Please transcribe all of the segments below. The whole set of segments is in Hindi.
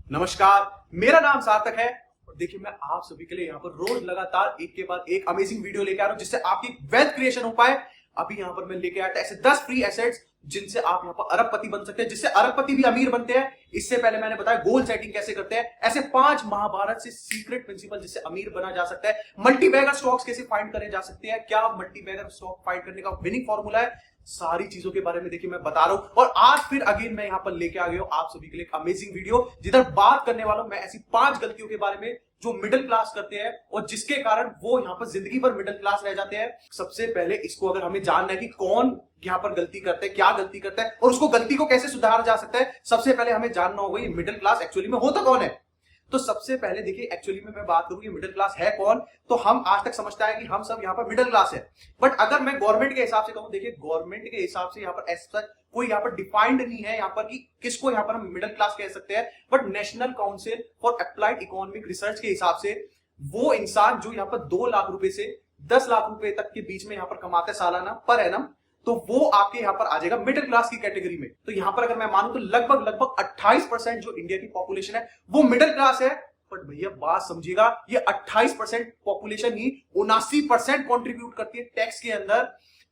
नमस्कार, मेरा नाम सार्थक है और देखिए मैं आप सभी के लिए यहाँ पर रोज लगातार एक के बाद एक अमेजिंग वीडियो लेके आ रहा हूँ जिससे आपकी वेल्थ क्रिएशन हो पाए। अभी यहाँ पर मैं लेके आया था ऐसे 10 फ्री एसेट्स जिनसे आप यहाँ पर अरबपति बन सकते हैं, जिससे अरबपति भी अमीर बनते हैं। इससे पहले मैंने बताया गोल सेटिंग कैसे करते हैं, ऐसे 5 महाभारत से सीक्रेट प्रिंसिपल जिससे अमीर बना जा सकता है। मल्टीबैगर स्टॉक्स कैसे फाइंड करे जा सकते हैं, क्या मल्टीबैगर स्टॉक फाइंड करने का विनिंग फॉर्मूला है, सारी चीजों के बारे में देखिए मैं बता रहा हूं। और आज फिर अगेन मैं यहां पर लेके आ गया हूं आप सभी के लिए एक अमेजिंग वीडियो जिधर बात करने वाला हूं मैं ऐसी 5 गलतियों के बारे में जो मिडिल क्लास करते हैं और जिसके कारण वो यहां पर जिंदगी भर मिडिल क्लास रह जाते हैं। सबसे पहले इसको अगर हमें जानना है कि कौन यहां पर गलती करता है, क्या गलती करता है और उसको गलती को कैसे सुधारा जा सकता है, सबसे पहले हमें जानना होगा ये मिडिल क्लास एक्चुअली में होता कौन है। तो सबसे पहले देखिए एक्चुअली में मैं बात करूं कि मिडिल क्लास है कौन, तो हम आज तक समझता है कि हम सब यहाँ पर मिडिल क्लास है। बट अगर मैं गवर्नमेंट के हिसाब से कहूं, देखिए गवर्नमेंट के हिसाब से यहाँ पर ऐसा कोई यहाँ पर डिफाइंड नहीं है यहाँ पर कि किसको यहाँ पर हम मिडिल क्लास कह सकते हैं। But national council for applied economic research के हिसाब से वो इंसान जो यहाँ पर 2 लाख रुपए से 10 लाख रुपए तक के बीच में यहाँ पर कमाते हैं सालाना पर एनम, तो वो आपके यहां पर आ जाएगा मिडिल क्लास की कैटेगरी में। तो यहां पर अगर मैं मानूं तो लगभग 28% जो इंडिया की पॉपुलेशन है वो मिडिल क्लास है। बट भैया बात समझिएगा, ये 28% पॉपुलेशन ही 79% कंट्रीब्यूट करती है टैक्स के अंदर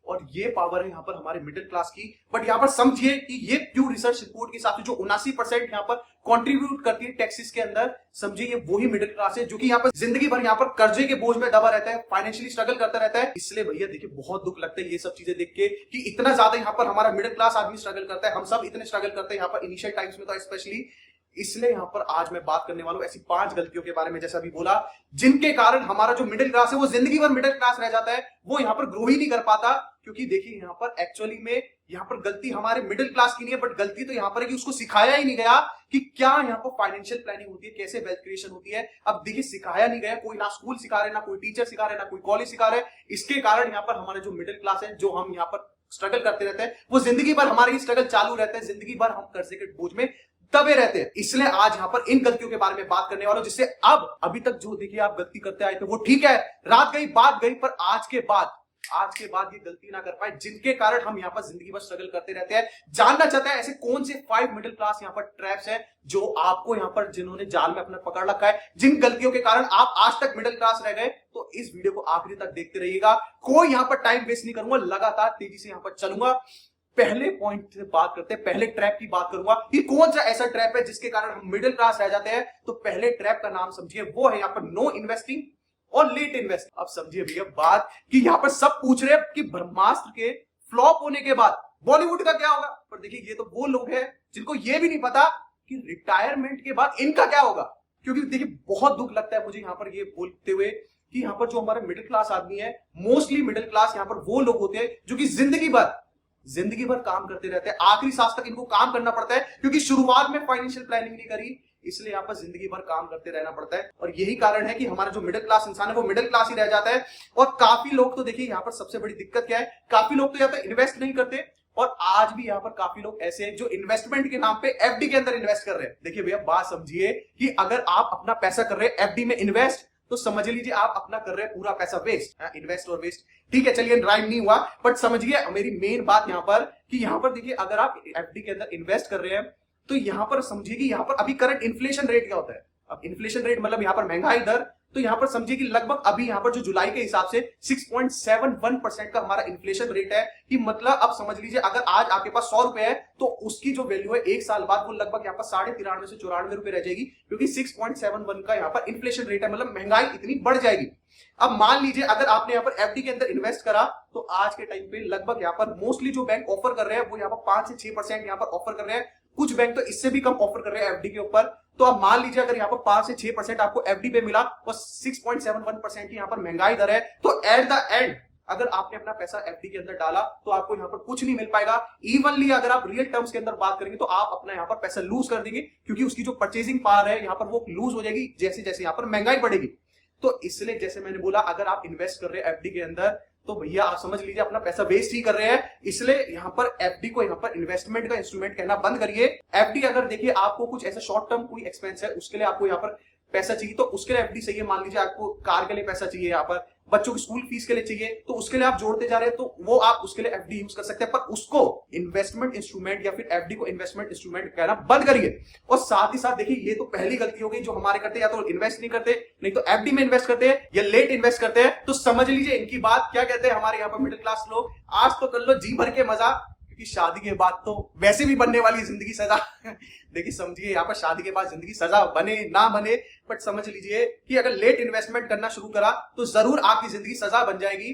और ये पावर है यहां पर हमारे मिडिल क्लास की। बट यहां पर समझिए कि ये प्यू रिसर्च रिपोर्ट के हिसाब से जो 79% यहां पर कंट्रीब्यूट करती है टैक्सेस के अंदर, समझिए ये वही मिडिल क्लास है जो कि यहां पर जिंदगी भर यहां पर कर्जे के बोझ में दबा रहता है, फाइनेंशियली स्ट्रगल करता रहता है। इसलिए भैया देखिए बहुत दुख लगता है ये सब चीजें देख के कि इतना ज्यादा यहां पर हमारा मिडिल क्लास आदमी स्ट्रगल करता है। हम सब इतने स्ट्रगल करते हैं यहां पर इनिशियल टाइम्स में तो स्पेशली। इसलिए यहां पर आज मैं बात करने वाला हूं ऐसी 5 गलतियों के बारे में, जैसा अभी बोला, जिनके कारण हमारा जो मिडिल क्लास है वो जिंदगी भर मिडिल क्लास रह जाता है, वो यहां पर ग्रो ही नहीं कर पाता। क्योंकि देखिए यहां पर एक्चुअली में यहां पर गलती हमारे मिडिल क्लास की नहीं है, बट गलती तो यहां पर है कि उसको सिखाया ही नहीं गया कि क्या यहां पर फाइनेंशियल प्लानिंग होती है, कैसे वेल्थ क्रिएशन होती है। अब देखिए सिखाया नहीं गया, कोई ना स्कूल सिखा रहे, ना कोई टीचर सिखा रहे, ना कोई कॉलेज सिखा रहे। इसके कारण यहां पर हमारा जो मिडिल क्लास है, जो हम यहां पर स्ट्रगल करते रहते हैं, वो जिंदगी भर हमारे ही स्ट्रगल चालू रहता है, जिंदगी भर हम कर्जे के बोझ में दबे रहते हैं। इसलिए आज यहां पर इन गलतियों के बारे में बात करने वाला हूं जिससे अब अभी तक जो देखिए आप गलती करते आए थे वो ठीक है, रात गई बात गई, पर आज के बाद ये गलती ना कर पाए जिनके कारण हम यहां पर जिंदगी भर स्ट्रगल करते रहते हैं। जानना चाहते हैं ऐसे कौन से 5 मिडिल क्लास यहां पर ट्रैप्स है जो आपको यहां पर जिन्होंने जाल में अपना पकड़ रखा है, जिन गलतियों के कारण आप आज तक मिडिल क्लास रह गए। तो इस वीडियो को आखिरी तक देखते रहिएगा, कोई यहां पर टाइम वेस्ट नहीं करूंगा, लगातार तेजी से यहां पर चलूंगा। पहले पॉइंट से बात करते हैं, पहले ट्रैप की बात करूंगा कि कौन सा ऐसा ट्रैप है जिसके कारण हम मिडिल क्लास रह जाते हैं। तो पहले ट्रैप का नाम समझिए, वो है यहां पर नो इन्वेस्टिंग और लेट इन्वेस्ट। अब समझिए भैया बात कि यहां पर सब पूछ रहे हैं कि ब्रह्मास्त्र के फ्लॉप होने के बाद बॉलीवुड का क्या होगा, पर देखिए ये तो वो लोग हैं जिनको ये भी नहीं पता कि रिटायरमेंट के बाद इनका क्या होगा। क्योंकि देखिए बहुत दुख लगता है मुझे यहां पर ये बोलते हुए कि यहां पर जो हमारे मिडिल क्लास आदमी है, मोस्टली मिडिल क्लास यहां पर वो लोग होते हैं जो कि जिंदगी भर काम करते रहते हैं, आखिरी सांस तक इनको काम करना पड़ता है क्योंकि शुरुआत में फाइनेंशियल प्लानिंग नहीं करी, इसलिए यहाँ पर जिंदगी भर काम करते रहना पड़ता है। और यही कारण है कि हमारा जो मिडिल क्लास इंसान है वो मिडिल क्लास ही रह जाता है। और काफी लोग तो देखिए यहाँ पर सबसे बड़ी दिक्कत क्या है, काफी लोग तो यहाँ पर इन्वेस्ट नहीं करते और आज भी यहाँ पर काफी लोग ऐसे हैं जो इन्वेस्टमेंट के नाम पे एफडी के अंदर इन्वेस्ट कर रहे हैं। देखिए भैया बात समझिए कि अगर आप अपना पैसा कर रहे हैं एफडी में इन्वेस्ट, तो समझ लीजिए आप अपना कर रहे हैं पूरा पैसा वेस्ट। इन्वेस्ट और वेस्ट ठीक है, चलिए राइम नहीं हुआ, बट समझिए मेरी मेन बात यहां पर कि यहां पर देखिए अगर आप एफडी के अंदर इन्वेस्ट कर रहे हैं तो यहां पर समझिए कि यहां पर अभी करंट इन्फ्लेशन रेट क्या होता है। अब इन्फ्लेशन रेट मतलब यहां पर महंगाई दर, तो यहां पर समझिए कि लगभग अभी यहां पर जो जुलाई के हिसाब से 6.71% का हमारा इन्फ्लेशन रेट है। कि मतलब अब समझ लीजिए अगर आज आपके पास 100 रुपए है तो उसकी जो वैल्यू है 1 साल बाद वो लगभग यहां पर 93.5 से 94 रुपए रह जाएगी, क्योंकि 6.71 का यहां पर इन्फ्लेशन रेट है, मतलब महंगाई इतनी बढ़ जाएगी। अब मान लीजिए अगर आपने यहां पर एफडी के अंदर इन्वेस्ट करा तो आज के टाइम पे लगभग यहां पर मोस्टली जो बैंक ऑफर कर रहे हैं वो यहां पर 5 से 6% यहां पर ऑफर कर रहे हैं, कुछ बैंक तो इससे भी कम ऑफर कर रहे हैं एफडी के ऊपर। तो अब मान लीजिए अगर यहाँ पर 5 से 6% आपको एफडी पे मिला और 6.71% की यहाँ पर महंगाई दर है, तो एट द एंड अगर आपने अपना पैसा एफडी के अंदर डाला तो आपको यहाँ पर कुछ नहीं मिल पाएगा। इवनली अगर आप रियल टर्म्स के अंदर बात करेंगे तो आप अपना यहाँ पर पैसा लूज कर देंगे, क्योंकि उसकी जो परचेजिंग पावर है यहाँ पर वो लूज हो जाएगी जैसे जैसे यहाँ पर महंगाई बढ़ेगी। तो इसलिए जैसे मैंने बोला अगर आप इन्वेस्ट कर रहे हैं एफडी के अंदर तो भैया आप समझ लीजिए अपना पैसा वेस्ट ही कर रहे हैं। इसलिए यहाँ पर एफडी को यहाँ पर इन्वेस्टमेंट का इंस्ट्रूमेंट कहना बंद करिए। एफडी अगर देखिए आपको कुछ ऐसा शॉर्ट टर्म कोई एक्सपेंस है उसके लिए आपको यहाँ पर पैसा चाहिए तो उसके लिए एफडी सही है। मान लीजिए आपको कार के लिए पैसा चाहिए यहाँ पर, बच्चों की स्कूल फीस के लिए चाहिए, तो उसके लिए आप जोड़ते जा रहे हैं, तो वो आप उसके लिए एफडी यूज कर सकते हैं, पर उसको इन्वेस्टमेंट इंस्ट्रूमेंट या फिर एफडी को इन्वेस्टमेंट इंस्ट्रूमेंट कहना बंद करिए। और साथ ही साथ देखिए, ये तो पहली गलती हो गई जो हमारे करते हैं, या तो इन्वेस्ट नहीं करते, नहीं तो एफडी में इन्वेस्ट करते हैं, या लेट इन्वेस्ट करते हैं। तो समझ लीजिए इनकी बात क्या कहते हैं हमारे यहाँ पर मिडिल क्लास लोग, आज तो कर लो जी भर के मजा, क्योंकि शादी के बाद तो वैसे भी बनने वाली जिंदगी सजा। देखिए समझिए, यहाँ पर शादी के बाद जिंदगी सजा बने ना बने, बट समझ लीजिए कि अगर लेट इन्वेस्टमेंट करना शुरू करा तो जरूर आपकी जिंदगी सजा बन जाएगी।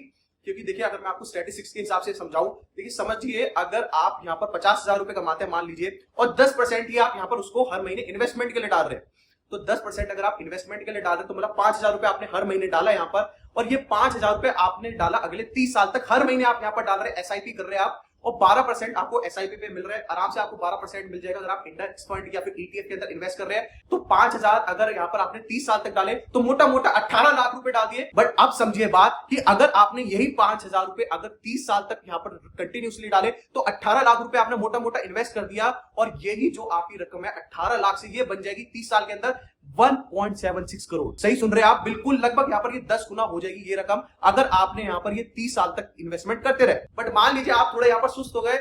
क्योंकि देखिए, अगर मैं आपको स्टैटिस्टिक्स के हिसाब से समझाऊं, देखिए समझिए, अगर आप यहाँ पर 50,000 रुपए कमाते हैं मान लीजिए, और 10% ही आप यहाँ पर उसको हर महीने इन्वेस्टमेंट के लिए डाल रहे हैं, तो 10% अगर आप इन्वेस्टमेंट के लिए डाल रहे हैं, तो मतलब 5,000 रुपए आपने हर महीने डाला यहाँ पर, और ये 5,000 रुपए आपने डाला अगले 30 साल तक, हर महीने आप यहाँ पर डाल रहे हैं, एसआईपी कर रहे हैं आप, और 12% आपको एसआईपी पे मिल रहा है। आराम से आपको 12% मिल जाएगा अगर आप इंडेक्स फंड या फिर ईटीएफ के अंदर इन्वेस्ट कर रहे हैं। तो 5,000 अगर यहाँ पर आपने 30 साल तक डाले, तो मोटा मोटा 18 लाख रुपए डाल दिए। बट अब समझिए बात कि अगर आपने यही 5,000 रुपए अगर 30 साल तक यहाँ पर कंटिन्यूसली डाले, तो 18 लाख रुपए आपने मोटा मोटा इन्वेस्ट कर दिया, और यही जो आपकी रकम है 18 लाख से ये बन जाएगी 30 साल के अंदर 1.76 करोड़। सही सुन रहे हैं आप, बिल्कुल लगभग यहाँ पर ये 10 गुना हो जाएगी ये रकम, अगर आपने यहाँ पर ये 30 साल तक इन्वेस्टमेंट करते रहे। बट मान लीजिए आप थोड़ा यहाँ पर सुस्त हो गए,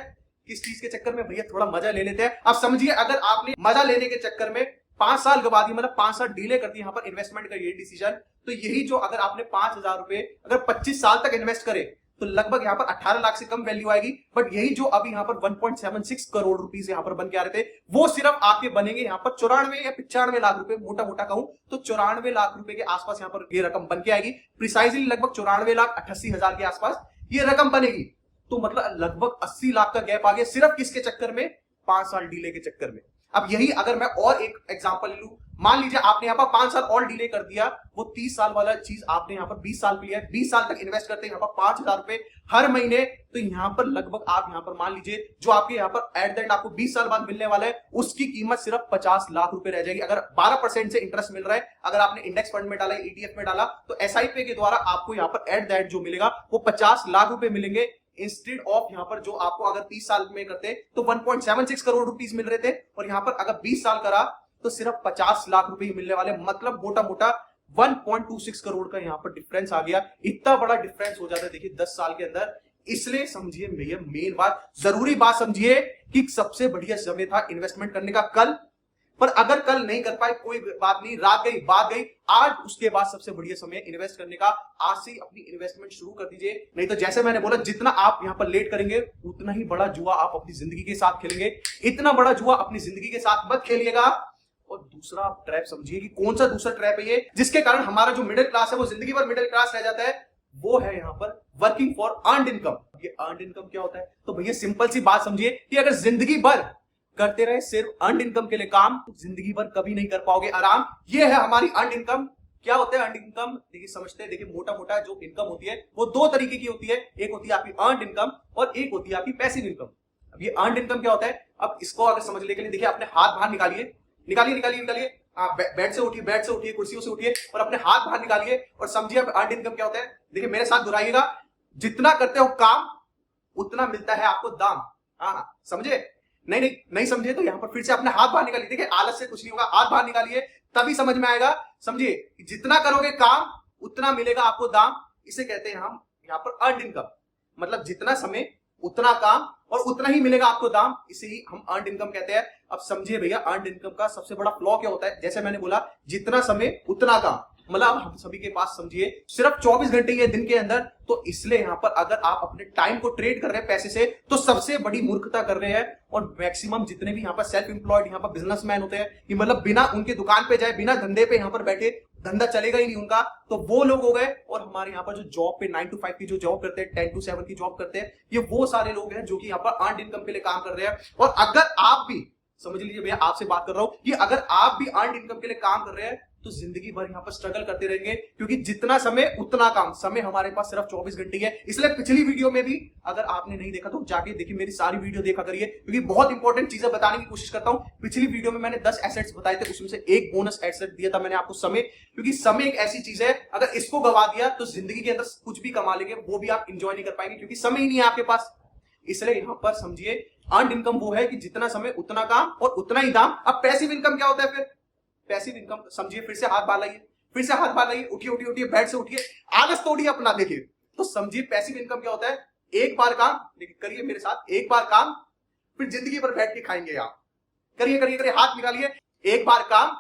किस चीज के चक्कर में, भैया थोड़ा मजा ले लेते हैं। आप समझिए, अगर आपने मजा लेने के चक्कर में 5 साल के बाद ही, मतलब 5 साल डिले कर दी यहाँ पर इन्वेस्टमेंट का ये डिसीजन, तो यही जो अगर आपने 5,000 रुपए अगर 25 साल तक इन्वेस्ट करे, तो लगभग यहाँ पर 18 लाख से कम वैल्यू आएगी। बट यही जो अभी यहाँ पर 1.76 करोड़ रुपीस यहाँ पर बन के आ रहे थे, वो सिर्फ आपके बनेंगे यहाँ पर 94 या 95 लाख रुपए, मोटा मोटा कहूं तो 94 लाख रुपए के आसपास यहाँ पर ये रकम बन के आएगी। प्रिसाइजली लगभग 94,88,000 के आसपास ये रकम बनेगी। तो मतलब लगभग 80 लाख का गैप आ गया, सिर्फ किसके चक्कर में, 5 साल डिले के चक्कर में। अब यही अगर मैं और एक एग्जांपल लूं, मान लीजिए आपने यहाँ पर 5 साल और डिले कर दिया, वो 30 साल वाला चीज आपने यहाँ पर 20 साल पे लिया, 20 साल तक इन्वेस्ट करते हैं यहाँ पर 5,000 रुपए हर महीने, तो यहाँ पर लगभग आप यहाँ पर मान लीजिए जो आपके यहाँ पर एट द एंड आपको 20 साल बाद मिलने वाला है, उसकी कीमत सिर्फ 50 लाख रुपए रह जाएगी। अगर 12% से इंटरेस्ट मिल रहा है, अगर आपने इंडेक्स फंड में डाला, ईटीएफ में डाला, तो एसआईपी के द्वारा आपको यहाँ पर एट द एंड जो मिलेगा वो 50 लाख रुपए मिलेंगे, इंस्टेड ऑफ यहाँ पर जो आपको अगर 30 साल में करते तो 1.76 करोड़ रुपीस मिल रहे थे, और यहाँ पर अगर 20 साल करा तो सिर्फ 50 लाख रुपए ही मिलने वाले, मतलब मोटा मोटा 1.26 करोड़ का यहाँ पर डिफरेंस आ गया। इतना बड़ा डिफरेंस हो जाता है देखिए 10 साल के अंदर। इसलिए समझिए भैया, मेन बात, जरूरी बात समझिए कि सबसे बढ़िया समय था इन्वेस्टमेंट करने का कल, पर अगर कल नहीं कर पाए कोई बात नहीं, रात गई बात गई, आज उसके बाद सबसे बढ़िया समय इन्वेस्ट करने का। आज से ही अपनी इन्वेस्टमेंट शुरू कर दीजिए, नहीं तो जैसे मैंने बोला, जितना आप यहाँ पर लेट करेंगे उतना ही बड़ा जुआ आप अपनी जिंदगी के साथ खेलेंगे। इतना बड़ा जुआ अपनी जिंदगी के साथ मत खेलिएगा। और दूसरा ट्रैप समझिए कि कौन सा दूसरा ट्रैप है ये, जिसके कारण हमारा जो मिडिल क्लास है वो जिंदगी भर मिडिल क्लास रह जाता है, वो है यहाँ पर वर्किंग फॉर अर्नड इनकम। ये अर्नड इनकम क्या होता है? तो भैया सिंपल सी बात समझिए कि अगर जिंदगी भर करते रहे सिर्फ अर्नड इनकम के लिए काम, तो जिंदगी भर कभी नहीं कर पाओगे आराम। ये है हमारी अर्नड इनकम। क्या होता है अर्नड इनकम? देखिए समझते हैं, देखिए मोटा मोटा जो इनकम होती है वो 2 तरीके की होती है, एक होती है आपकी अर्नड इनकम और एक होती है आपकी पैसिव इनकम। अब ये अर्नड इनकम क्या होता है, अब इसको अगर समझने के लिए देखिए अपने हाथ बाहर निकालिए, निकालिए निकालिए निकालिए, बेड से उठिए, कुर्सियों से उठिए और अपने हाथ बाहर निकालिए और समझिए अब अर्नड इनकम क्या होता है। देखिए मेरे साथ दोहराइएगा, जितना करते हो काम उतना मिलता है आपको दाम। हाँ समझे? नहीं समझे तो यहाँ पर फिर से अपने हाथ बाहर निकालिए। देखिए आलस से कुछ नहीं होगा, हाथ बाहर निकालिए तभी समझ में आएगा। समझिए जितना करोगे काम उतना मिलेगा आपको दाम। इसे कहते हैं हम यहाँ पर अर्नड इनकम, मतलब जितना समय उतना काम और उतना ही मिलेगा आपको दाम, इसे ही हम अर्नड इनकम कहते हैं। अब समझिए भैया अर्नड इनकम का सबसे बड़ा फ्लॉ क्या होता है, जैसे मैंने बोला जितना समय उतना काम, मतलब हम सभी के पास समझिए सिर्फ 24 घंटे ये दिन के अंदर, तो इसलिए यहाँ पर अगर आप अपने टाइम को ट्रेड कर रहे हैं पैसे से तो सबसे बड़ी मूर्खता कर रहे हैं। और मैक्सिमम जितने भी यहाँ पर सेल्फ एम्प्लॉयड यहाँ पर बिजनेसमैन होते हैं कि मतलब बिना उनके दुकान पे जाए, बिना धंधे पे यहाँ पर बैठे, धंधा चलेगा ही नहीं उनका, तो वो लोग हो गए। और हमारे यहाँ पर जो जॉब पे 9 to 5 की जो जॉब करते हैं, 10 to 7 की जॉब करते हैं, ये वो सारे लोग हैं जो कि यहाँ पर अर्नड इनकम के लिए काम कर रहे हैं। और अगर आप भी समझ लीजिए भैया, आपसे बात कर रहा हूं कि अगर आप भी अर्नड इनकम के लिए काम कर रहे हैं तो जिंदगी भर यहाँ पर स्ट्रगल करते रहेंगे, क्योंकि जितना समय उतना काम। समय हमारे पास सिर्फ 24 घंटे है। इसलिए पिछली वीडियो में भी अगर आपने नहीं देखा तो जाके देखिए, मेरी सारी वीडियो देखा करिए, क्योंकि बहुत इंपॉर्टेंट चीजें बताने की कोशिश करता हूं। पिछली वीडियो में मैंने 10 एसेट्स बताए थे, उसमें से एक बोनस एसेट दिया था मैंने आपको, समय। क्योंकि समय एक ऐसी चीज है, अगर इसको गवा दिया तो जिंदगी के अंदर कुछ भी कमा लेंगे, वो भी आप इंजॉय नहीं कर पाएंगे, क्योंकि समय ही नहीं है आपके पास। इसलिए यहां पर समझिए अर्नड इनकम वो है कि जितना समय उतना काम और उतना ही दाम। अब पैसिव इनकम क्या होता है फिर? पैसिव इनकम समझिए, फिर से हाथ बाहर लाइए, फिर से हाथ बार लगी, उठिए उठिए उठिए, बेड से उठिए, आलस तोड़िए अपना। देखिए तो समझिए पैसिव इनकम क्या होता है। एक बार काम, देखिए करिए मेरे साथ, एक बार काम फिर जिंदगी भर बैठ के खाएंगे आप। करिए करिए करिए, हाथ निकालिए, एक बार काम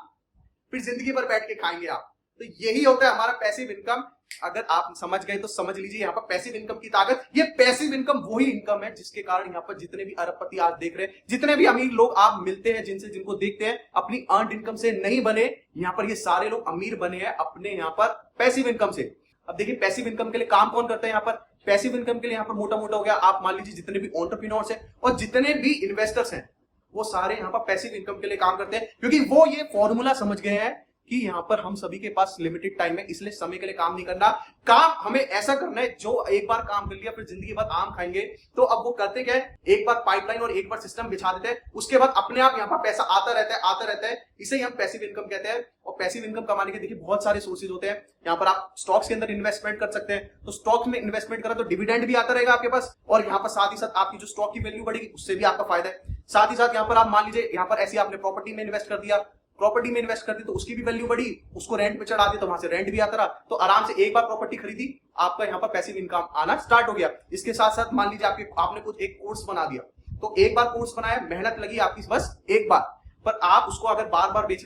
फिर जिंदगी भर बैठ के खाएंगे आप। तो यही होता है हमारा पैसिव इनकम। अगर आप समझ गए तो समझ लीजिए यहाँ पर पैसिव इनकम की ताकत। ये पैसिव इनकम वही इनकम है जिसके कारण यहाँ पर जितने भी अरबपति आज देख रहे हैं, जितने भी अमीर लोग आप मिलते हैं, जिनको देखते हैं, अपनी अर्नड इनकम से नहीं बने, यहाँ पर ये सारे लोग अमीर बने हैं अपने यहाँ पर पैसिव इनकम से। अब देखिए पैसिव इनकम के लिए काम कौन करता है यहाँ पर। पैसिव इनकम के लिए यहाँ पर मोटा मोटा हो गया, आप मान लीजिए जितने भी एंटरप्रेन्योर्स हैं और जितने भी इन्वेस्टर्स हैं, वो सारे यहाँ पर पैसिव इनकम के लिए काम करते हैं, क्योंकि वो ये फॉर्मूला समझ गए हैं कि यहाँ पर हम सभी के पास लिमिटेड टाइम है, इसलिए समय के लिए काम नहीं करना। काम हमें ऐसा करना है जो एक बार काम कर लिया फिर जिंदगी भर आम खाएंगे। तो अब वो करते क्या है, एक बार पाइपलाइन और एक बार सिस्टम बिछा देते हैं, उसके बाद अपने आप यहाँ पर पैसा आता रहता है। इसे ही हम पैसिव इनकम कहते हैं। और पैसिव इनकम कमाने के देखिए बहुत सारे सोर्सेज होते हैं। यहाँ पर आप स्टॉक्स के अंदर इन्वेस्टमेंट कर सकते हैं, तो स्टॉक्स में इन्वेस्टमेंट करें तो डिविडेंड भी आता रहेगा आपके पास, और यहाँ पर साथ ही साथ आपकी जो स्टॉक की वैल्यू बढ़ेगी उससे भी आपका फायदा है। साथ ही साथ यहाँ पर आप मान लीजिए यहाँ पर ऐसी आपने प्रॉपर्टी में इन्वेस्ट कर दिया, प्रॉपर्टी में इन्वेस्ट कर दी तो उसकी भी वैल्यू बढ़ी, उसको रेंट पे चढ़ा दिया तो वहां से रेंट भी आता रहा, तो आराम से एक बार प्रॉपर्टी खरीदी, आपका यहाँ पर पैसिव इनकम आना स्टार्ट हो गया। इसके साथ साथ मान लीजिए आपने कुछ एक कोर्स बना दिया, तो एक बार कोर्स बनाया, मेहनत लगी आपकी बस एक बार, पर आप उसको अगर बार बार बेच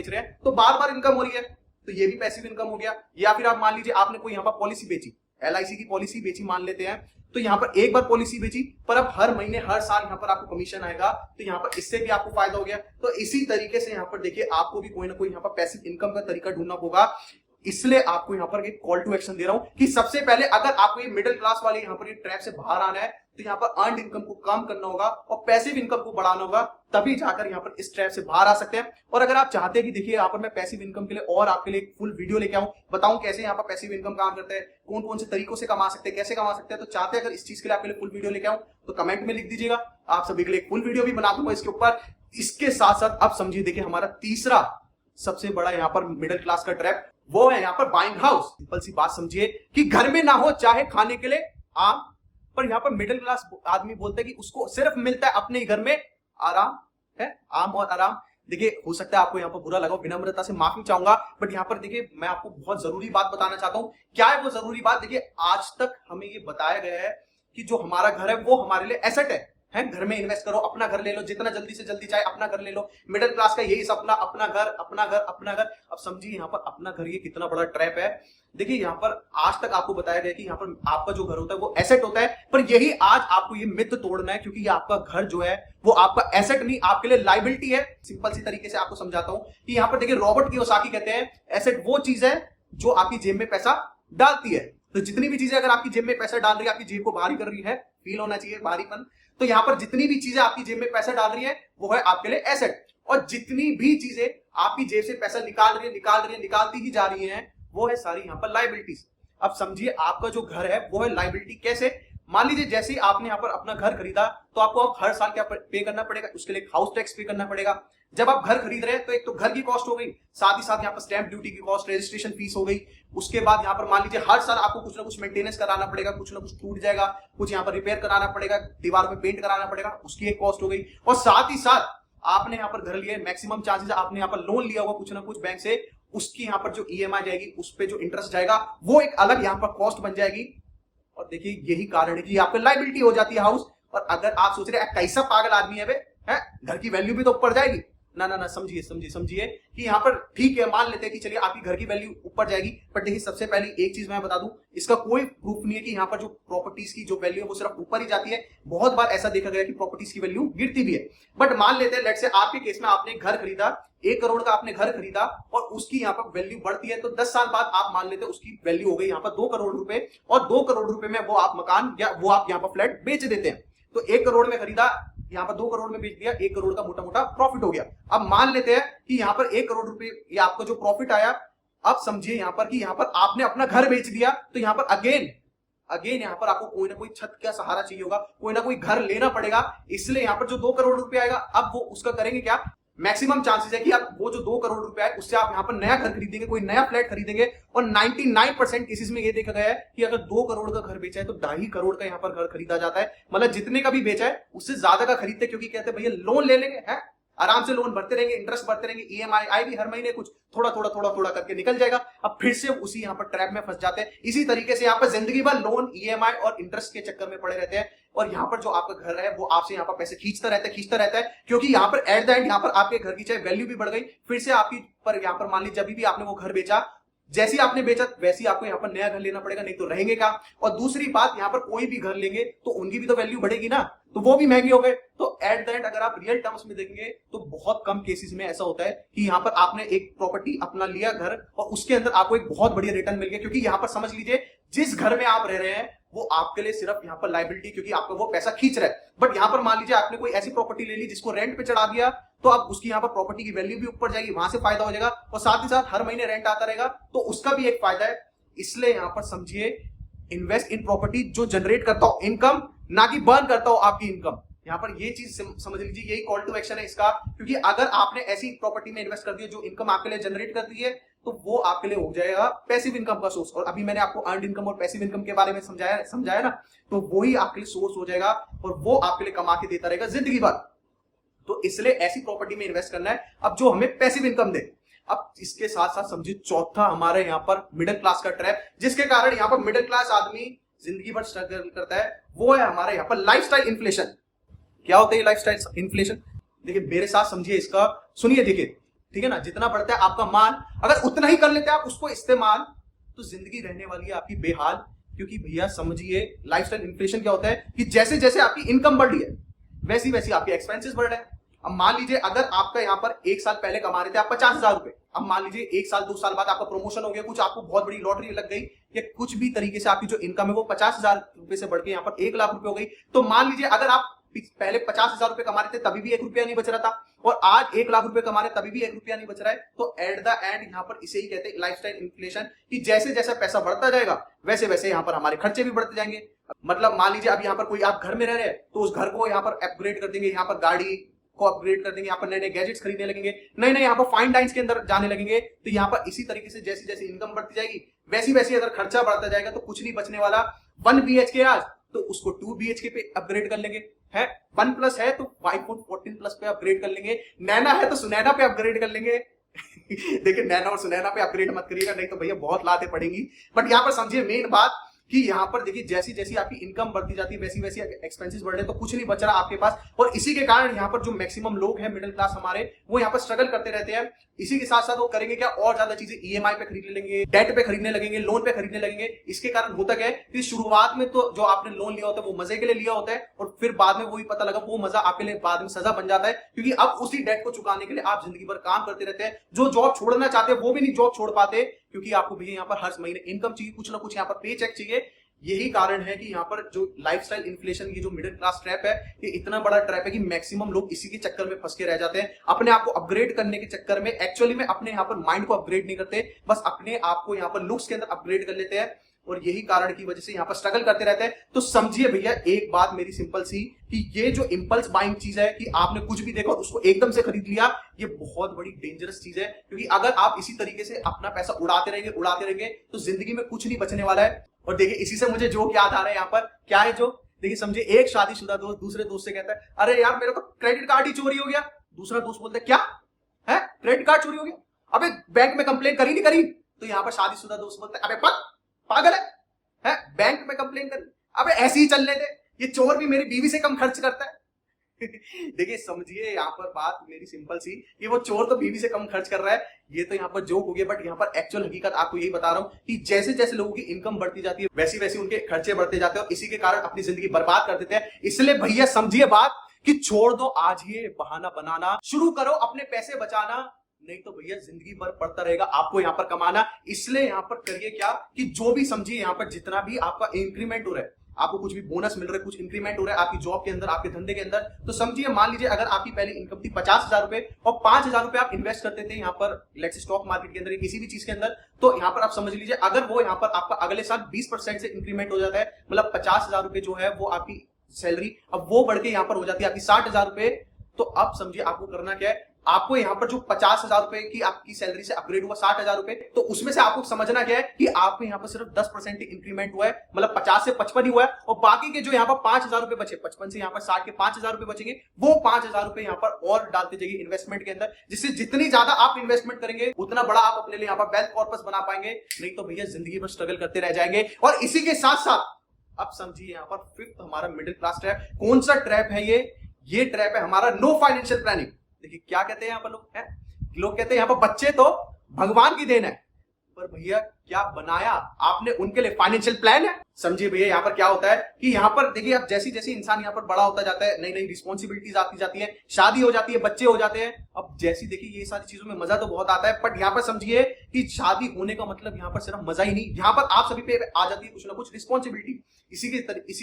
रहे हैं तो बार बार इनकम हो रही है, तो ये भी पैसिव इनकम हो गया। या फिर आप मान लीजिए आपने कोई यहाँ पर पॉलिसी बेची, LIC की पॉलिसी बेची मान लेते हैं, तो यहाँ पर एक बार पॉलिसी बेची, पर अब हर महीने हर साल यहाँ पर आपको कमीशन आएगा, तो यहाँ पर इससे भी आपको फायदा हो गया। तो इसी तरीके से यहाँ पर देखिए आपको भी कोई ना कोई यहाँ पर पैसिव इनकम का तरीका ढूंढना होगा। इसलिए आपको यहाँ पर एक कॉल टू एक्शन दे रहा हूं कि सबसे पहले अगर आपको ये मिडिल क्लास वाले यहाँ पर ये ट्रैप से बाहर आना है, तो यहाँ पर अर्नड इनकम को कम करना होगा और पैसिव इनकम को बढ़ाना होगा, तभी जाकर यहाँ पर इस ट्रैप से बाहर आ सकते हैं। और अगर आप चाहते हैं कि देखिए यहाँ पर मैं पैसिव इनकम के लिए और आपके लिए एक फुल वीडियो लेके आऊं, बताऊं कैसे यहाँ पर पैसिव इनकम काम करता है, कौन कौन से तरीकों से कमा सकते हैं, कैसे कमा सकते हैं, तो चाहते हैं अगर इस चीज के लिए आपके लिए फुल वीडियो लेके आऊं तो कमेंट में लिख दीजिएगा, आप सभी के लिए फुल वीडियो भी बना दूंगा इसके ऊपर। इसके साथ साथ अब समझिए देखिए हमारा तीसरा सबसे बड़ा यहाँ पर मिडिल क्लास का ट्रैप वो है यहाँ पर बाइंग हाउस। सिंपल सी बात समझिए कि घर में ना हो चाहे खाने के लिए आम, पर यहाँ पर मिडिल क्लास आदमी बोलते हैं कि उसको सिर्फ मिलता है अपने घर में आराम, है आम और आराम। देखिए हो सकता है आपको यहाँ पर बुरा लगा, विनम्रता से माफी चाहूंगा, बट यहाँ पर देखिए मैं आपको बहुत जरूरी बात बताना चाहता हूँ। क्या है वो जरूरी बात, देखिए आज तक हमें ये बताया गया है कि जो हमारा घर है वो हमारे लिए एसेट है, घर में इन्वेस्ट करो, अपना घर ले लो, जितना जल्दी से जल्दी चाहे अपना घर ले लो। मिडिल क्लास का यही सपना, अपना घर अपना घर अपना घर। अब समझिए यहाँ पर अपना घर ये कितना बड़ा ट्रैप है। देखिए यहाँ पर आज तक आपको बताया गया कि यहाँ पर आपका जो घर होता है वो एसेट होता है, पर यही आज आपको ये मिथ तोड़ना है, क्योंकि ये आपका घर जो है वो आपका एसेट नहीं, आपके लिए लाइबिलिटी है। सिंपल सी तरीके से आपको समझाता हूं कि यहाँ पर देखिए रॉबर्ट कियोसाकी कहते हैं एसेट वो चीज है जो आपकी जेब में पैसा डालती है। तो जितनी भी चीजें अगर आपकी जेब में पैसा डाल रही है, आपकी जेब को भारी कर रही है, फील होना चाहिए भारीपन, तो यहाँ पर जितनी भी चीजें आपकी जेब में पैसा डाल रही है वो है आपके लिए एसेट, और जितनी भी चीजें आपकी जेब से पैसा निकालती ही जा रही हैं वो है सारी यहाँ पर लाइबिलिटीज। अब समझिए आपका जो घर है वो है लाइबिलिटी। कैसे, मान लीजिए जैसे ही आपने यहाँ पर अपना घर खरीदा तो आपको अब हर साल क्या पे करना पड़ेगा, उसके लिए हाउस टैक्स पे करना पड़ेगा। जब आप घर खरीद रहे हैं तो एक तो घर की कॉस्ट हो गई, साथ ही साथ यहाँ पर स्टैंप ड्यूटी की कॉस्ट, रजिस्ट्रेशन फीस हो गई। उसके बाद यहाँ पर मान लीजिए हर साल आपको कुछ ना कुछ मेंटेनेंस कराना पड़ेगा, कुछ ना कुछ टूट जाएगा, कुछ यहाँ पर रिपेयर कराना पड़ेगा, दीवार में पेंट कराना पड़ेगा, उसकी एक कॉस्ट हो गई। और साथ ही साथ आपने यहाँ पर घर लिया, मैक्सिमम चांसेस आपने यहाँ पर लोन लिया होगा कुछ ना कुछ बैंक से, उसकी यहाँ पर जो EMI जाएगी, उस पर जो इंटरेस्ट जाएगा वो एक अलग यहाँ पर कॉस्ट बन जाएगी। और देखिए यही कारण है कि यहाँ पे लाइबिलिटी हो जाती है हाउस। और अगर आप सोच रहे हैं कैसा पागल आदमी है बे, घर की वैल्यू भी तो ऊपर जाएगी, ना समझिए कि यहाँ पर ठीक है, मान लेते हैं कि चलिए आपकी घर की वैल्यू ऊपर जाएगी, पर देखिए सबसे पहले एक चीज मैं बता दूं, इसका कोई प्रूफ नहीं है कि यहाँ पर जो प्रॉपर्टीज की जो वैल्यू है वो सिर्फ ऊपर ही जाती है। बहुत बार ऐसा देखा गया कि प्रॉपर्टीज की वैल्यू गिरती भी है। बट मान लेते हैं लेट्स से आपके केस में आपने घर खरीदा, 1 करोड़ का आपने घर खरीदा और उसकी यहाँ पर वैल्यू बढ़ती है, तो 10 साल बाद आप मान लेते हैं उसकी वैल्यू हो गई यहाँ पर 2 करोड़ रुपए, और 2 करोड़ रुपए में वो आप मकान या वो आप यहाँ पर फ्लैट बेच देते हैं। तो 1 करोड़ में खरीदा, यहाँ पर 2 करोड़ में बेच दिया, 1 करोड़ का मोटा मोटा प्रॉफिट हो गया। अब मान लेते हैं कि यहाँ पर 1 करोड़ रुपए ये आपका जो प्रॉफिट आया, अब समझिए यहाँ पर कि यहाँ पर आपने अपना घर बेच दिया, तो यहाँ पर अगेन यहाँ पर आपको कोई ना कोई छत का सहारा चाहिए होगा, कोई ना कोई घर लेना पड़ेगा। इसलिए यहाँ पर जो 2 करोड़ रुपए आएगा, अब वो उसका करेंगे क्या, मैक्सिमम चांसेस है कि आप वो जो 2 करोड़ रुपए है उससे आप यहाँ पर नया घर खरीदेंगे, कोई नया फ्लैट खरीदेंगे। और 99% केसेस में ये देखा गया है कि अगर 2 करोड़ का घर बेचा है तो 2.5 करोड़ का यहाँ पर घर खरीदा जाता है। मतलब जितने का भी बेचा है उससे ज्यादा का खरीदते, क्योंकि कहते हैं भैया लोन ले लेंगे, है आराम से लोन भरते रहेंगे, इंटरेस्ट भरते रहेंगे, ईएमआई आएगी हर महीने, कुछ थोड़ा थोड़ा थोड़ा थोड़ा करके निकल जाएगा। अब फिर से उसी यहाँ पर ट्रैप में फंस जाते हैं। इसी तरीके से यहाँ पर जिंदगी भर लोन, ईएमआई और इंटरेस्ट के चक्कर में पड़े रहते हैं। और यहाँ पर जो आपका घर है वो आपसे यहाँ पर पैसे खींचता रहता है, क्योंकि यहाँ पर एट द एंड यहाँ पर आपके घर की चाहे वैल्यू भी बढ़ गई, फिर से आपकी पर यहाँ पर मान लीजिए जब भी आपने वो घर बेचा, जैसी आपने बेचा वैसी आपको यहाँ पर नया घर लेना पड़ेगा, नहीं तो रहेंगे क्या। और दूसरी बात, यहाँ पर कोई भी घर लेंगे तो उनकी भी तो वैल्यू बढ़ेगी ना, तो वो भी महंगे हो गए। तो एट द एंड अगर आप रियल टर्म्स में देखेंगे तो बहुत कम केसेस में ऐसा होता है कि यहाँ पर आपने एक प्रॉपर्टी अपना लिया घर और उसके अंदर आपको एक बहुत बढ़िया रिटर्न मिल गया, क्योंकि यहाँ पर समझ लीजिए जिस घर में आप रह रहे हैं वो आपके लिए सिर्फ यहाँ पर लाइबिलिटी, क्योंकि आपका वो पैसा खींच रहा है। बट यहाँ पर मान लीजिए आपने कोई ऐसी प्रॉपर्टी ले ली जिसको रेंट पे चढ़ा दिया, तो आप उसकी यहाँ पर प्रॉपर्टी की वैल्यू भी ऊपर जाएगी, वहां से फायदा हो जाएगा, और साथ ही साथ हर महीने रेंट आता रहेगा, तो उसका भी एक फायदा है। इसलिए यहाँ पर समझिए, इन्वेस्ट इन प्रॉपर्टी जो जनरेट करता हो इनकम, ना कि बर्न करता हो आपकी इनकम। यहाँ पर ये चीज समझ लीजिए, यही कॉल टू एक्शन है इसका। क्योंकि अगर आपने ऐसी प्रॉपर्टी में इन्वेस्ट कर दिया जो इनकम आपके लिए जनरेट करती है, तो वो आपके लिए हो जाएगा पैसिव इनकम का सोर्स। और अभी मैंने आपको अर्नड इनकम और पैसिव इनकम के बारे में समझाया ना, तो वो ही आपके लिए सोर्स हो जाएगा और वो आपके लिए कमा के देता रहेगा जिंदगी भर। तो इसलिए ऐसी प्रॉपर्टी में इन्वेस्ट करना है अब जो हमें पैसिव इनकम दे। अब इसके साथ साथ समझिए चौथा हमारे यहाँ पर मिडिल क्लास का ट्रैप, जिसके कारण यहाँ पर मिडिल क्लास आदमी जिंदगी भर स्ट्रगल करता है, वो है हमारे यहाँ पर लाइफस्टाइल इन्फ्लेशन। क्या होता है लाइफस्टाइल इन्फ्लेशन? देखिए मेरे साथ समझिए इसका, सुनिए, देखिए ठीक है ना, जितना बढ़ता है आपका माल, अगर उतना ही कर लेते हैं आप उसको इस्तेमाल, तो जिंदगी रहने वाली है आपकी बेहाल। क्योंकि भैया समझिए लाइफस्टाइल इन्फ्लेशन क्या होता है कि जैसे जैसे आपकी इनकम बढ़ रही है वैसी वैसी आपके एक्सपेंसेस बढ़ रहे हैं। अब मान लीजिए अगर आपका यहाँ पर एक साल पहले कमा रहे थे आप 50,000 रुपए, अब मान लीजिए एक साल 2 साल बाद आपका प्रमोशन हो गया, कुछ आपको बहुत बड़ी लॉटरी लग गई, या कुछ भी तरीके से आपकी जो इनकम है वो 50,000 रुपए से बढ़ के यहाँ पर 1 लाख रुपए हो गई। तो मान लीजिए अगर आप पहले 50,000 रुपए कमा रहे थे तभी भी 1 रुपया नहीं बच रहा था, और आज 1 लाख रुपए कमा रहे तभी भी 1 रुपया नहीं बच रहा है, तो एट द एंड यहाँ पर इसे ही कहते हैं लाइफस्टाइल इन्फ्लेशन, कि जैसे जैसे पैसा बढ़ता जाएगा वैसे वैसे यहाँ पर हमारे खर्चे भी बढ़ते जाएंगे। मतलब मान लीजिए अब यहाँ पर कोई आप घर में रह रहे हैं तो उस घर को यहाँ पर अपग्रेड कर देंगे, यहाँ पर गाड़ी को अपग्रेड कर देंगे, यहाँ पर नए नए गैजेट्स खरीदने लगेंगे, नए नए यहाँ पर फाइन डाइन्स के अंदर जाने लगेंगे। तो यहाँ पर इसी तरीके से जैसी जैसी इनकम बढ़ती जाएगी वैसी वैसी अगर खर्चा बढ़ता जाएगा तो कुछ नहीं बचने वाला। 1 BHK आज तो उसको 2 BHK पे अपग्रेड कर लेंगे, है 1+ है तो iPhone 14+ पे अपग्रेड कर लेंगे, नैना है तो सुनैना पे अपग्रेड कर लेंगे। देखिए नैना और सुनैना पे अपग्रेड मत करिएगा, नहीं तो भैया बहुत लाते पड़ेंगी। बट यहाँ पर समझिए मेन बात कि यहाँ पर देखिए जैसी जैसी आपकी इनकम बढ़ती जाती है वैसी वैसी एक्सपेंसेस बढ़ रहे हैं, तो कुछ नहीं बच रहा आपके पास। और इसी के कारण यहाँ पर जो मैक्सिमम लोग हैं मिडिल क्लास हमारे, वो यहाँ पर स्ट्रगल करते रहते हैं। इसी के साथ साथ वो करेंगे क्या, और ज्यादा चीजें ईएमआई पे खरीदने लगेंगे, डेट पे खरीदने लगेंगे, लोन पे खरीदने लगेंगे। इसके कारण होता क्या है कि शुरुआत में तो जो आपने लोन लिया होता है वो मजे के लिए लिया होता है, और फिर बाद में वही पता लगा वो मजा आपके लिए बाद में सजा बन जाता है, क्योंकि अब उसी डेट को चुकाने के लिए आप जिंदगी भर काम करते रहते हैं। जो जॉब छोड़ना चाहते हैं वो भी नहीं जॉब छोड़ पाते, क्योंकि आपको भैया यहाँ पर हर महीने इनकम चाहिए, कुछ ना कुछ यहाँ पर पे चेक चाहिए। यही कारण है कि यहाँ पर जो लाइफस्टाइल इन्फ्लेशन की जो मिडिल क्लास ट्रैप है, ये इतना बड़ा ट्रैप है कि मैक्सिमम लोग इसी के चक्कर में फंस के रह जाते हैं। अपने आप को अपग्रेड करने के चक्कर में एक्चुअली में अपने यहाँ पर माइंड को अपग्रेड नहीं करते, बस अपने आप को यहाँ पर लुक्स के अंदर अपग्रेड कर लेते हैं, और यही कारण की वजह से यहाँ पर स्ट्रगल करते रहते हैं। तो समझिए भैया एक बात मेरी सिंपल सी, कि ये जो इंपल्स बाइंग चीज है कि आपने कुछ भी देखा उसको एकदम से खरीद लिया, ये बहुत बड़ी डेंजरस चीज है। क्योंकि अगर आप इसी तरीके से अपना पैसा उड़ाते रहेंगे तो जिंदगी में कुछ नहीं बचने वाला है। और देखिए इसी से मुझे जोक याद आ रहा है यहाँ पर, क्या है जो, देखिए समझिए एक शादीशुदा दोस्त दूसरे दोस्त से कहता है, अरे यार मेरा तो क्रेडिट कार्ड ही चोरी हो गया। दूसरा दोस्त बोलता है, क्या है क्रेडिट कार्ड चोरी हो गया, अबे बैंक में कंप्लेन करी नहीं करी? तो यहाँ पर शादीशुदा दोस्त बोलता है, अबे पागल है बैंक में कंप्लेन कर, अबे ऐसे ही चलने दे, ये चोर भी मेरी बीवी से कम खर्च करता है। देखिए समझिए यहाँ पर बात मेरी सिंपल सी, कि वो चोर तो बीवी से कम खर्च कर रहा है, ये तो यहाँ पर जोक हो गया, बट यहाँ पर एक्चुअल हकीकत आपको यही बता रहा हूँ कि जैसे जैसे लोगों की इनकम बढ़ती जाती है वैसी वैसी उनके खर्चे बढ़ते जाते हैं, और इसी के कारण अपनी जिंदगी बर्बाद कर देते हैं। इसलिए भैया समझिए बात कि छोड़ दो आज ये बहाना बनाना, शुरू करो अपने पैसे बचाना, नहीं तो भैया जिंदगी भर पड़ता रहेगा आपको यहाँ पर कमाना। इसलिए यहाँ पर करिए क्या कि जो भी समझिए यहाँ पर जितना भी आपका इंक्रीमेंट हो रहा है, आपको कुछ भी बोनस मिल रहा है, कुछ इंक्रीमेंट हो रहा है आपकी जॉब के अंदर, आपके धंधे के अंदर, तो समझिए मान लीजिए अगर आपकी पहली इनकम थी 50,000 रुपए और 5,000 रुपए आप इन्वेस्ट करते थे यहाँ पर लेट्स से स्टॉक मार्केट के अंदर, किसी भी चीज के अंदर, तो यहाँ पर आप समझ लीजिए अगर वो यहाँ पर आपका अगले साल 20% से इंक्रीमेंट हो जाता है, मतलब 50,000 रुपए जो है वो आपकी सैलरी अब वो बढ़ के यहाँ पर हो जाती है आपकी 60,000 रुपए। तो अब समझिए आपको करना क्या है, आपको यहाँ पर जो 50,000 रुपए की आपकी सैलरी से अपग्रेड हुआ 60,000 रुपए, तो उसमें से आपको समझना क्या है कि आपको यहाँ पर सिर्फ 10% इंक्रीमेंट हुआ है, मतलब 50 से 55 ही हुआ है, और बाकी के जो यहाँ पर 5,000 रुपए बचे, 55 से यहाँ पर 60 के 5,000 रुपए बचेंगे, वो 5,000 रुपए यहाँ पर और डालते जाइए इन्वेस्टमेंट के अंदर, जिससे जितनी ज्यादा आप इन्वेस्टमेंट करेंगे उतना बड़ा आप अपने लिए यहाँ पर वेल्थ कॉर्पस बना पाएंगे, नहीं तो भैया जिंदगी में स्ट्रगल करते रह जाएंगे। और इसी के साथ साथ अब समझिए यहाँ पर फिफ्थ हमारा मिडिल क्लास ट्रैप। कौन सा ट्रैप है ये ट्रैप है हमारा नो फाइनेंशियल प्लानिंग। देखिए क्या कहते हैं यहाँ पर लोग कहते हैं यहाँ पर बच्चे तो भगवान की देन है, पर भैया क्या बनाया आपने उनके लिए फाइनेंशियल प्लान है? समझिए भैया यहाँ पर क्या होता है कि यहाँ पर देखिए अब जैसे जैसे इंसान यहाँ पर बड़ा होता जाता है, नई नई रिस्पॉन्सिबिलिटीज आती जाती है, शादी हो जाती है, बच्चे हो जाते हैं। अब जैसी देखिए ये सारी चीजों में मजा तो बहुत आता है, बट यहाँ पर समझिए कि शादी होने का मतलब यहाँ पर सिर्फ मजा ही नहीं, यहाँ पर आप सभी पे आ जाती है कुछ ना कुछ रिस्पॉन्सिबिलिटी। इसी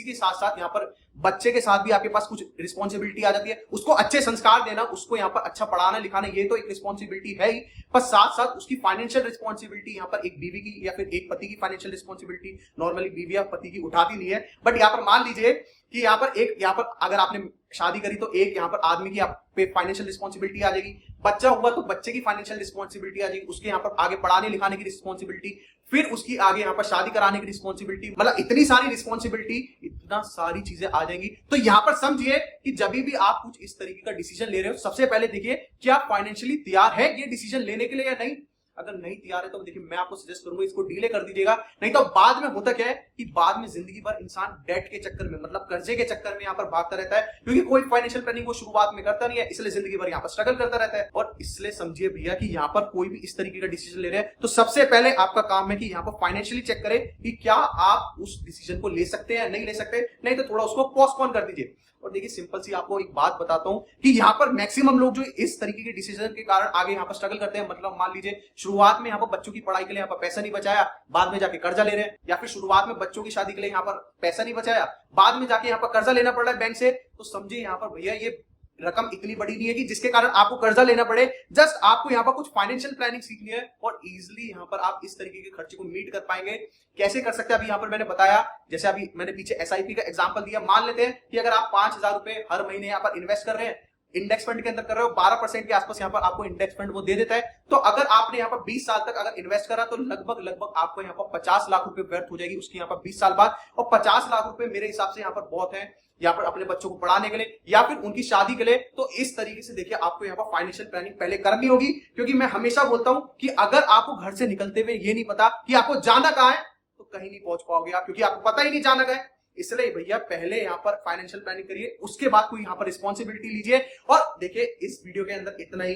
के साथ साथ यहाँ पर बच्चे के साथ भी आपके पास कुछ रिस्पॉन्सिबिलिटी आ जाती है, उसको अच्छे संस्कार देना, उसको यहाँ पर अच्छा पढ़ाना लिखाना, ये तो एक रिस्पॉन्सिबिलिटी है ही, पर साथ साथ उसकी फाइनेंशियल रिस्पॉन्सिबिलिटी यहाँ पर एक बीवी की या फिर एक पति की फाइनेंशियल रिस्पॉन्सिबिलिटी, नॉर्मली बीवी या पति की उठाती नहीं है, बट यहाँ पर मान लीजिए कि यहाँ पर अगर आपने शादी करी तो एक यहाँ पर आदमी की आप पे फाइनेंशियल रिस्पॉन्सिबिलिटी आ जाएगी, बच्चा हुआ तो बच्चे की फाइनेंशियल रिस्पॉन्सिबिलिटी आ जाएगी, उसके यहाँ पर आगे पढ़ाने लिखाने की रिस्पॉन्सिबिलिटी, फिर उसकी आगे यहाँ पर शादी कराने की रिस्पॉन्सिबिलिटी, मतलब इतनी सारी रिस्पॉन्सिबिलिटी, इतना सारी चीजें आ जाएंगी। तो यहाँ पर समझिए कि जब भी आप कुछ इस तरीके का डिसीजन ले रहे हो, सबसे पहले देखिए क्या फाइनेंशियली तैयार है ये डिसीजन लेने के लिए या नहीं। अगर नहीं तैयार है तो देखिए मैं आपको सजेस्ट करूंगा इसको डिले कर दीजिएगा, नहीं तो बाद में होता क्या है कि बाद में जिंदगी भर इंसान डेट के चक्कर में, मतलब कर्जे के चक्कर में यहाँ पर भागता रहता है, क्योंकि कोई फाइनेंशियल प्लानिंग वो शुरुआत में करता नहीं है, इसलिए जिंदगी भर यहाँ पर स्ट्रगल करता रहता है। और इसलिए समझिए भैया कि यहाँ पर कोई भी इस तरीके का डिसीजन ले रहे हैं तो सबसे पहले आपका काम है कि यहाँ पर फाइनेंशियली चेक करें कि क्या आप उस डिसीजन को ले सकते हैं, नहीं ले सकते, नहीं तो थोड़ा उसको पोस्टपोन कर दीजिए। और देखिए सिंपल सी आपको एक बात बताता हूं कि यहाँ पर मैक्सिमम लोग जो इस तरीके के डिसीजन के कारण आगे यहाँ पर स्ट्रगल करते हैं, मतलब मान लीजिए शुरुआत में यहाँ पर बच्चों की पढ़ाई के लिए यहाँ पर पैसा नहीं बचाया, बाद में जाके कर्जा ले रहे हैं, या फिर शुरुआत में बच्चों की शादी के लिए यहाँ पर पैसा नहीं बचाया, बाद में जाके यहाँ पर कर्जा लेना पड़ रहा है बैंक से, तो समझिए यहाँ पर भैया ये रकम इतनी बड़ी नहीं है कि जिसके कारण आपको कर्जा लेना पड़े। जस्ट आपको यहाँ पर कुछ फाइनेंशियल प्लानिंग सीखनी है और इजीली यहाँ पर आप इस तरीके के खर्चे को मीट कर पाएंगे। कैसे कर सकते हैं अभी यहाँ पर मैंने बताया, जैसे अभी मैंने पीछे एसआईपी का एग्जांपल दिया। मान लेते हैं कि अगर आप 5,000 रुपए हर महीने यहाँ पर इन्वेस्ट कर रहे हैं, इंडेक्स फंड के अंदर कर रहे हो, 12% के आसपास यहाँ पर आपको इंडेक्स फंड वो दे देता है, तो अगर आपने यहाँ पर 20 साल तक अगर इन्वेस्ट करा तो लगभग आपको यहाँ पर 50 लाख रुपए व्यर्थ हो जाएगी उसकी यहाँ पर 20 साल बाद। और 50 लाख रुपए मेरे हिसाब से यहाँ पर बहुत है यहाँ पर अपने बच्चों को पढ़ाने के लिए या फिर उनकी शादी के लिए। तो इस तरीके से देखिए आपको यहाँ पर फाइनेंशियल प्लानिंग पहले करनी होगी, क्योंकि मैं हमेशा बोलता हूं कि अगर आपको घर से निकलते हुए ये नहीं पता कि आपको जाना कहाँ है तो कहीं नहीं पहुंच पाओगे आप, क्योंकि आपको पता ही नहीं जाना कहाँ है। इसलिए भैया पहले यहाँ पर फाइनेंशियल प्लानिंग करिए, उसके बाद कोई यहाँ पर रिस्पॉन्सिबिलिटी लीजिए। और देखिए इस वीडियो के अंदर इतना ही,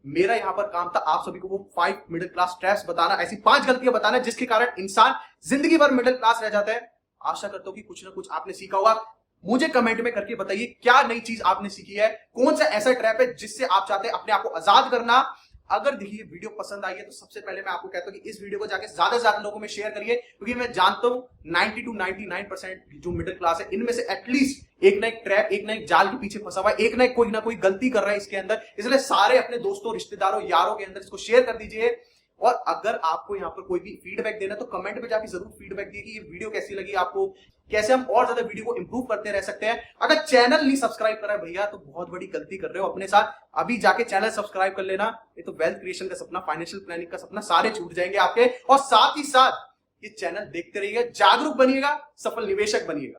मेरा यहाँ पर काम था आप सभी को वो 5 मिडिल क्लास ट्रैप्स बताना, ऐसी 5 गलतियां बताना जिसके कारण इंसान जिंदगी भर मिडिल क्लास रह जाता है। आशा करता हूं कि कुछ ना कुछ आपने सीखा होगा। मुझे कमेंट में करके बताइए क्या नई चीज आपने सीखी है, कौन सा ऐसा ट्रैप है जिससे आप चाहते हैं अपने आप को आजाद करना। अगर देखिए वीडियो पसंद आई है तो सबसे पहले मैं आपको कहता हूं कि इस वीडियो को जाके ज्यादा से ज्यादा लोगों में शेयर करिए, क्योंकि मैं जानता हूं 90 to 99% जो मिडिल क्लास है इनमें से एटलीस्ट एक ना एक ट्रैप, एक ना एक जाल के पीछे फंसा हुआ है, एक ना कोई गलती कर रहा है इसके अंदर। इसलिए सारे अपने दोस्तों, रिश्तेदारों, यारों के अंदर इसको शेयर कर दीजिए। और अगर आपको यहाँ पर कोई भी फीडबैक देना तो कमेंट में जाके जरूर फीडबैक दिए कि ये वीडियो कैसी लगी आपको, कैसे हम और ज्यादा वीडियो को इंप्रूव करते रह सकते हैं। अगर चैनल नहीं सब्सक्राइब करा है भैया तो बहुत बड़ी गलती कर रहे हो अपने साथ, अभी जाके चैनल सब्सक्राइब कर लेना, ये तो वेल्थ क्रिएशन का सपना, फाइनेंशियल प्लानिंग का सपना सारे छूट जाएंगे आपके। और साथ ही साथ ये चैनल देखते रहिएगा, जागरूक बनिएगा, सफल निवेशक बनिएगा।